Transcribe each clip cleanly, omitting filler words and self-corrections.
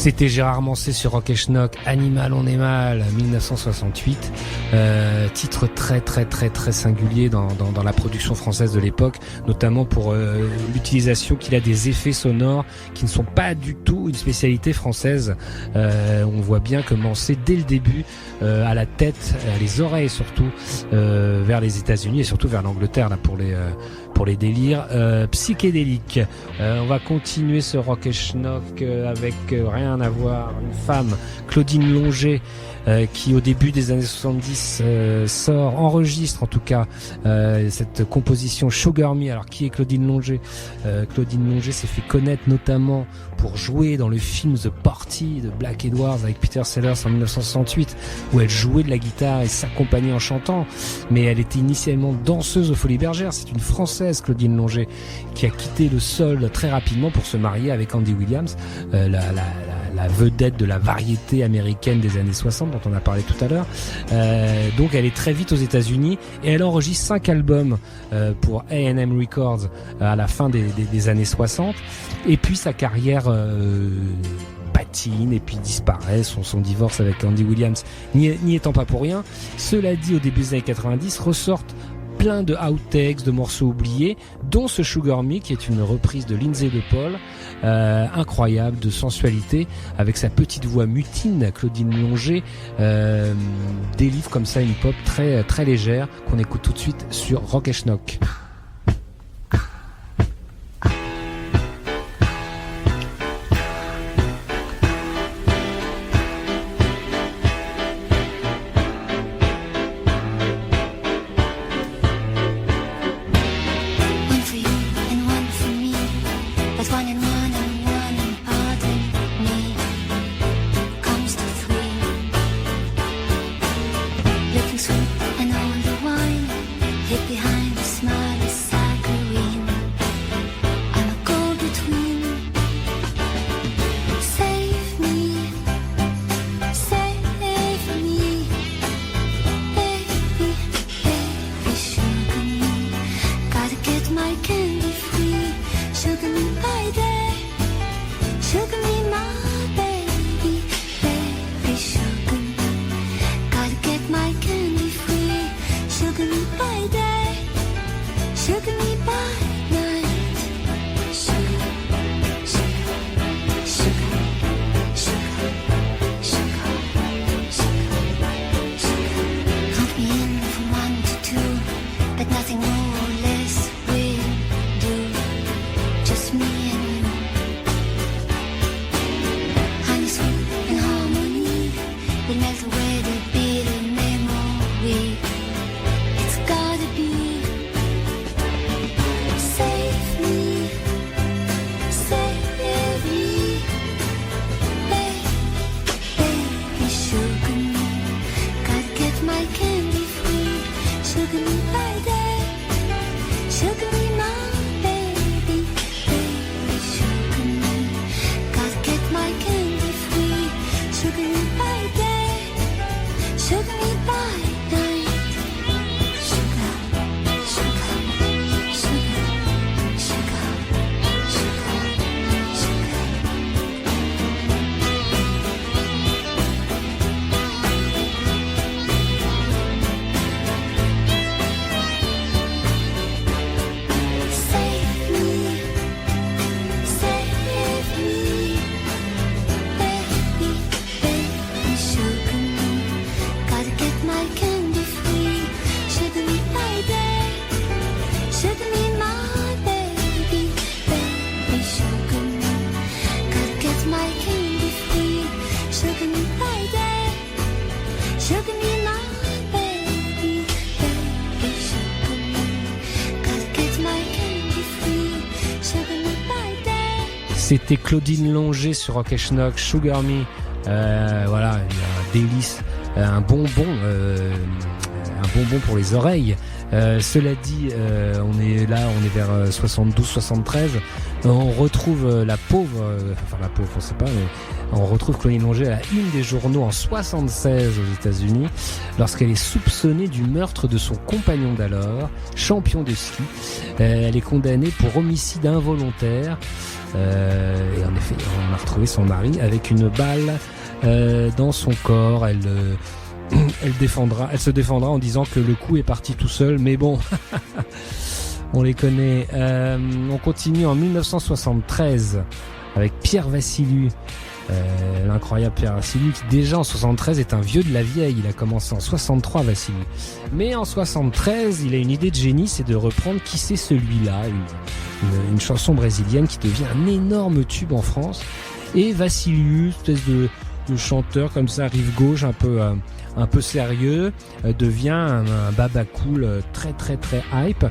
C'était Gérard Manset sur Rock et Schnock, Animal on est mal, 1968. Titre très singulier dans la production française de l'époque, notamment pour l'utilisation qu'il a des effets sonores qui ne sont pas du tout une spécialité française. On voit bien que Manset, dès le début, à la tête, à les oreilles surtout, vers les États-Unis et surtout vers l'Angleterre là pour les délires psychédéliques. On va continuer ce Rock et Schnock avec rien à voir, une femme, Claudine Longet, qui au début des années 70 enregistre en tout cas cette composition Sugar Me. Alors qui est Claudine Longet? Claudine Longet s'est fait connaître notamment pour jouer dans le film The Party de Black Edwards avec Peter Sellers en 1968, où elle jouait de la guitare et s'accompagnait en chantant, mais elle était initialement danseuse aux Folies Bergères. C'est une Française, Claudine Longet, qui a quitté le sol très rapidement pour se marier avec Andy Williams, la vedette de la variété américaine des années 60 dont on a parlé tout à l'heure. Donc elle est très vite aux États-Unis et elle enregistre 5 albums pour A&M Records à la fin des années 60. Et puis sa carrière patine et puis disparaît, son divorce avec Andy Williams n'y étant pas pour rien. Cela dit, au début des années 90 ressortent plein de outtakes, de morceaux oubliés, dont ce Sugar Me qui est une reprise de Lindsay DePaul, incroyable, de sensualité, avec sa petite voix mutine. Claudine Longet délivre comme ça une pop très légère qu'on écoute tout de suite sur Rock et Schnock. C'était Claudine Longet sur Rock et Schnock, Sugar Me. Voilà, un délice, un bonbon pour les oreilles. Cela dit, on est vers 72-73. On retrouve la pauvre, on sait pas, mais on retrouve Claudine Longet à la une des journaux en 76 aux États-Unis, lorsqu'elle est soupçonnée du meurtre de son compagnon d'alors, champion de ski. Elle est condamnée pour homicide involontaire. Et en effet, on a retrouvé son mari avec une balle dans son corps. Elle se défendra en disant que le coup est parti tout seul, mais bon, on les connaît. On continue en 1973 avec Pierre Vassiliou. L'incroyable Pierre Vassiliou qui déjà en 73 est un vieux de la vieille. Il a commencé en 63 Vassiliou, mais en 73 il a une idée de génie, c'est de reprendre Qui c'est celui-là, une chanson brésilienne qui devient un énorme tube en France. Et Vassiliou, espèce de chanteur comme ça, rive gauche, un peu sérieux, devient un baba cool très très très hype.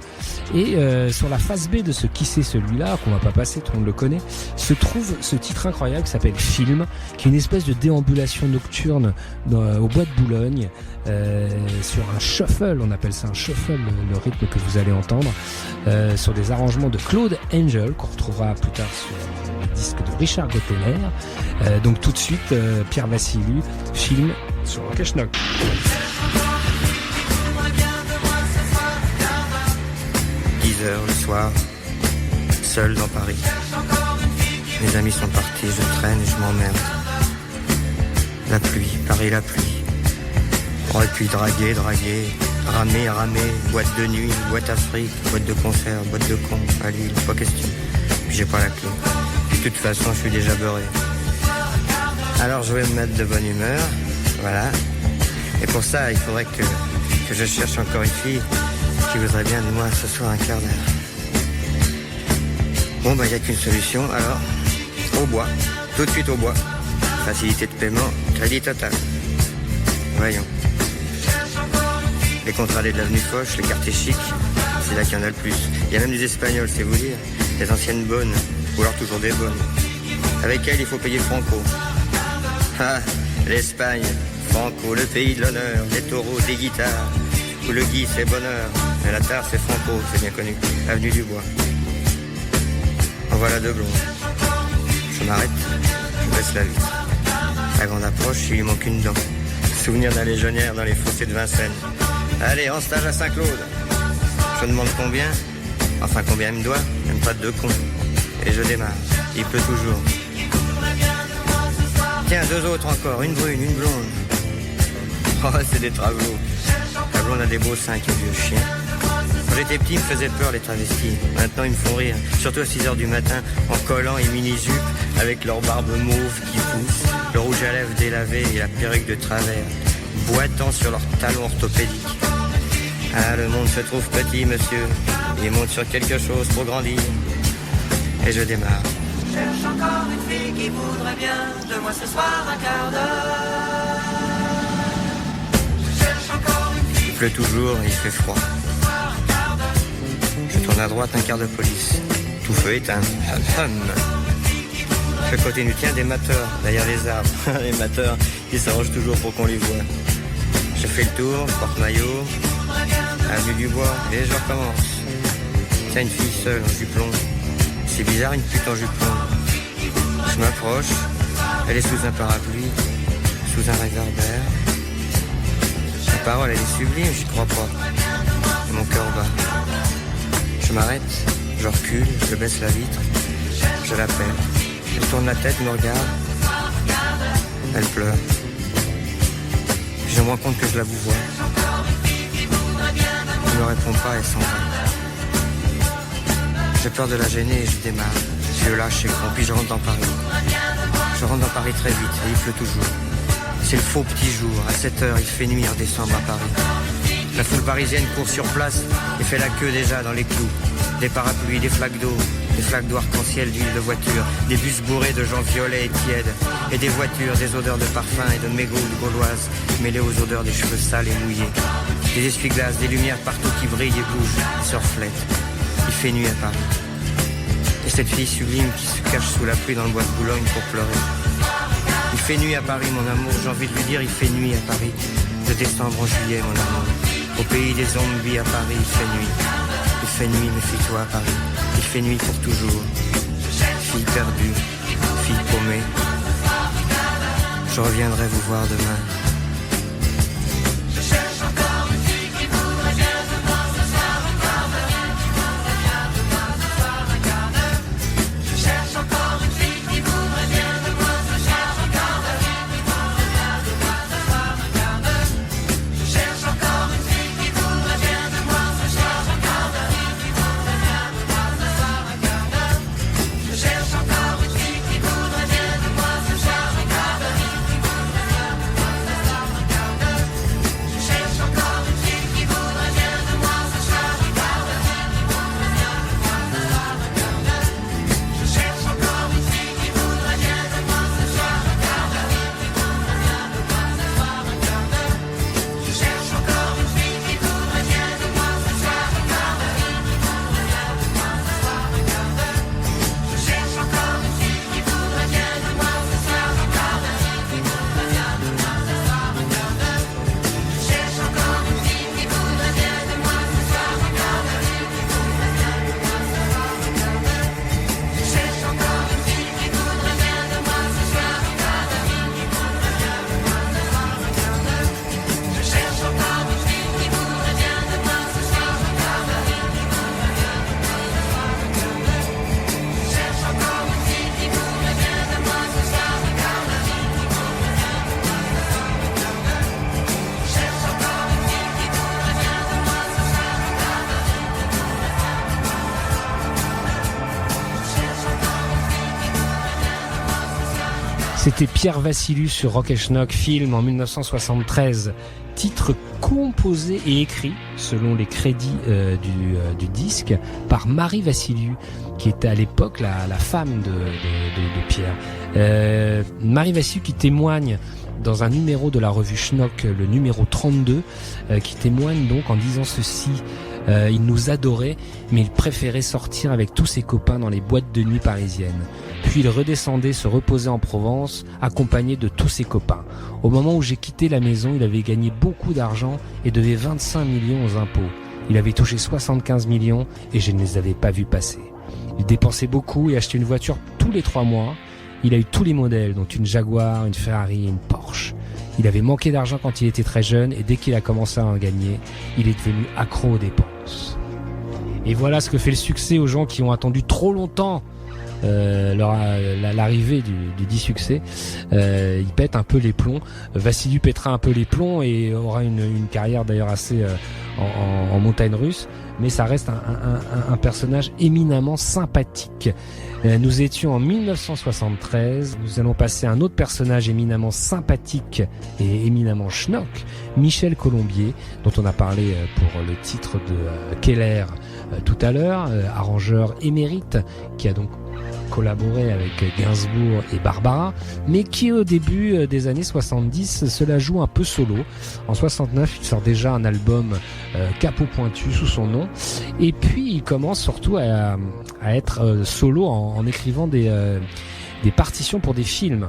Et sur la face B de ce Qui c'est celui-là, qu'on va pas passer, tout le monde le connaît, se trouve ce titre incroyable qui s'appelle Film, qui est une espèce de déambulation nocturne au bois de Boulogne, sur un shuffle, on appelle ça un shuffle, le rythme que vous allez entendre, sur des arrangements de Claude Angel, qu'on retrouvera plus tard sur le disque de Richard Gotteler. Donc tout de suite, Pierre Vassiliou, Film, sur Rock & Schnock. 10h le soir, seul dans Paris. Mes amis sont partis, je traîne et je m'emmerde. La pluie, Paris la pluie. Aurait pu draguer, ramer, boîte de nuit, boîte Afrique, boîte de concert, boîte de con, à Lille, pas question. Puis j'ai pas la clé. Puis de toute façon, je suis déjà beurré. Alors je vais me mettre de bonne humeur. Voilà. Et pour ça, il faudrait que je cherche encore une fille qui voudrait bien de moi ce soir un quart d'heure. Bon, bah, il n'y a qu'une solution, alors, au bois. Tout de suite au bois. Facilité de paiement, crédit total. Voyons. Les contrats de l'avenue Foch, les quartiers chics, c'est là qu'il y en a le plus. Il y a même des Espagnols, c'est vous dire. Des anciennes bonnes, ou alors toujours des bonnes. Avec elles, il faut payer Franco. Ah, l'Espagne. Franco, le pays de l'honneur, des taureaux, des guitares, où le gui c'est bonheur, mais la tare c'est Franco, c'est bien connu, avenue du Bois. En voilà deux blondes. Je m'arrête, je baisse la vitre. À grande approche, il lui manque une dent. Souvenir d'un légionnaire dans les fossés de Vincennes. Allez, en stage à Saint-Claude. Je demande combien, enfin combien il me doit, même pas de deux cons. Et je démarre, il pleut toujours. Tiens, deux autres encore, une brune, une blonde. Oh, c'est des travelots. La blonde a des beaux seins, qui est vieux chien. Quand j'étais petit, il me faisait peur les travestis. Maintenant, ils me font rire. Surtout à 6h du matin, en collant et mini-jupe, avec leur barbe mauve qui pousse, le rouge à lèvres délavé et la perruque de travers, boitant sur leurs talons orthopédiques. Ah, le monde se trouve petit, monsieur. Il monte sur quelque chose pour grandir. Et je démarre. Je cherche encore une fille qui voudrait bien de moi ce soir un quart d'heure. Il pleut toujours et il fait froid. Je tourne à droite, un quart de police. Tout feu éteint. Je continue, tiens, des mateurs derrière les arbres. Les mateurs, ils s'arrangent toujours pour qu'on les voit. Je fais le tour, porte-maillot, avenue du Bois, et je recommence. Tiens, une fille seule en jupon. C'est bizarre, une pute en jupon. Je m'approche, elle est sous un parapluie, sous un réverbère. La parole, elle est sublime, j'y crois pas. Et mon cœur bat. Je m'arrête, je recule, je baisse la vitre, je l'appelle. Elle tourne la tête, me regarde. Elle pleure. Puis je me rends compte que je la vous vois. Elle ne répond pas, elle s'en va. J'ai peur de la gêner et je démarre. Je lâche et grand, puis je rentre dans Paris. Je rentre dans Paris très vite et il pleut toujours. C'est le faux petit jour. À 7h, il fait nuit en décembre à Paris. La foule parisienne court sur place et fait la queue déjà dans les clous. Des parapluies, des flaques d'eau, des flaques d'eau arc-en-ciel d'huile de voiture, des bus bourrés de gens violets et tièdes, et des voitures, des odeurs de parfum et de mégots de gauloises, mêlées aux odeurs des cheveux sales et mouillés. Des essuie-glaces, des lumières partout qui brillent et bougent, et se reflètent. Il fait nuit à Paris. Et cette fille sublime qui se cache sous la pluie dans le bois de Boulogne pour pleurer. Il fait nuit à Paris, mon amour, j'ai envie de lui dire, il fait nuit à Paris. De décembre en juillet, mon amour. Au pays des zombies à Paris, il fait nuit. Il fait nuit, méfie-toi à Paris. Il fait nuit pour toujours. Fille perdue, fille paumée. Je reviendrai vous voir demain. Je cherche encore C'était Pierre Vassiliou sur Rock et Schnock, film en 1973. Titre composé et écrit, selon les crédits du disque, par Marie Vassiliou, qui était à l'époque la femme de Pierre. Marie Vassiliou qui témoigne dans un numéro de la revue Schnock, le numéro 32, qui témoigne donc en disant ceci. Il nous adorait, mais il préférait sortir avec tous ses copains dans les boîtes de nuit parisiennes. Puis il redescendait se reposer en Provence, accompagné de tous ses copains. Au moment où j'ai quitté la maison, il avait gagné beaucoup d'argent et devait 25 millions aux impôts. Il avait touché 75 millions et je ne les avais pas vus passer. Il dépensait beaucoup et achetait une voiture tous les 3 mois. Il a eu tous les modèles, dont une Jaguar, une Ferrari et une Porsche. Il avait manqué d'argent quand il était très jeune et dès qu'il a commencé à en gagner, il est devenu accro aux dépenses. Et voilà ce que fait le succès aux gens qui ont attendu trop longtemps l'arrivée du dit succès. Il pète un peu les plombs. Vassiliou pètera un peu les plombs et aura une carrière d'ailleurs assez en montagne russe, mais ça reste un personnage éminemment sympathique. Nous étions en 1973, nous allons passer à un autre personnage éminemment sympathique et éminemment schnock, Michel Colombier, dont on a parlé pour le titre de Keller tout à l'heure, arrangeur émérite, qui a donc collaboré avec Gainsbourg et Barbara, mais qui au début des années 70 se la joue un peu solo. En 69, il sort déjà un album Capot Pointu sous son nom, et puis il commence surtout à être solo en écrivant des partitions pour des films,